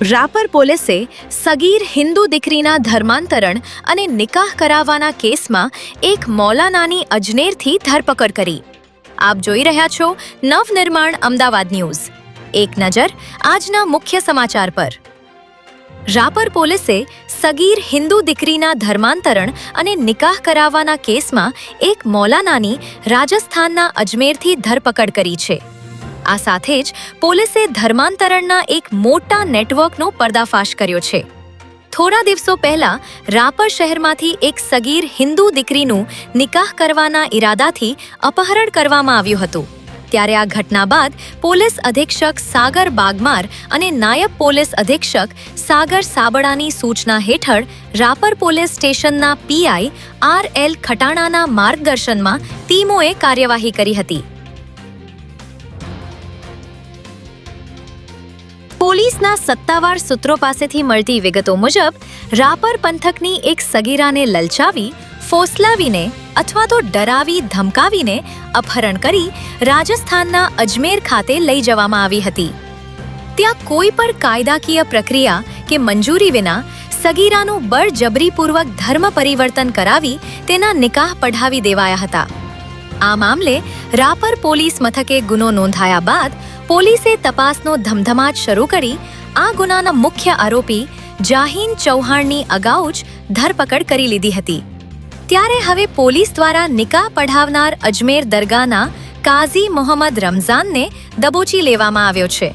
રાપર પોલીસે સગીર હિન્દુ દીકરીના ધર્માંતરણ અને નિકાહ કરાવવાના કેસમાં એક મૌલાનાની અજનેરથી ધરપકડ કરી. આપ જોઈ રહ્યા છો નવનિર્માણ અમદાવાદ ન્યૂઝ. એક નજર આજના મુખ્ય સમાચાર પર. રાપર પોલીસે સગીર હિન્દુ દીકરીના ધર્માંતરણ અને નિકાહ કરાવવાના કેસમાં એક મૌલાનાની રાજસ્થાનના અજમેરથી ધરપકડ કરી છે. આ સાથે જ પોલીસે ધર્માંતરણના એક મોટા નેટવર્કનો પર્દાફાશ કર્યો છે. થોડા દિવસો પહેલા રાપર શહેરમાંથી એક સગીર હિન્દુ દીકરીનું નિકાહ કરવાના ઈરાદાથી અપહરણ કરવામાં આવ્યું હતું. ત્યારે આ ઘટના બાદ પોલીસ અધિક્ષક સાગર બાગમાર અને નાયબ પોલીસ અધિક્ષક સાગર સાબડાની સૂચના હેઠળ રાપર પોલીસ સ્ટેશનના પીઆઈ આર.એલ. ખટાણાના માર્ગદર્શનમાં ટીમોએ કાર્યવાહી કરી હતી. પોલીસના સત્તાવાર સૂત્રો પાસેથી મળતી વિગતો મુજબ રાપર પંથકની એક સગીરાને લલચાવી, ફોસલાવીને અથવા તો ડરાવી ધમકાવીને અપહરણ કરી રાજસ્થાનના અજમેર ખાતે લઈ જવામાં આવી હતી. ત્યાં કોઈ પણ કાયદાકીય પ્રક્રિયા કે મંજૂરી વિના સગીરાનું બળજબરીપૂર્વક ધર્મ પરિવર્તન કરાવી તેના નિકાહ પઢાવી દેવાયા હતા. આ મામલે રાપર પોલીસ મથકે ગુનો નોંધાયા બાદ પોલીસે તપાસનો ધમધમાટ શરૂ કરી આ ગુનાના મુખ્ય આરોપી જાહીન ચૌહાણની અગાઉ જ ધરપકડ કરી લીધી હતી. ત્યારે હવે પોલીસ દ્વારા નિકાહ પઢાવનાર અજમેર દરગાહના કાઝી મોહમ્મદ રમઝાનને દબોચી લેવામાં આવ્યો છે.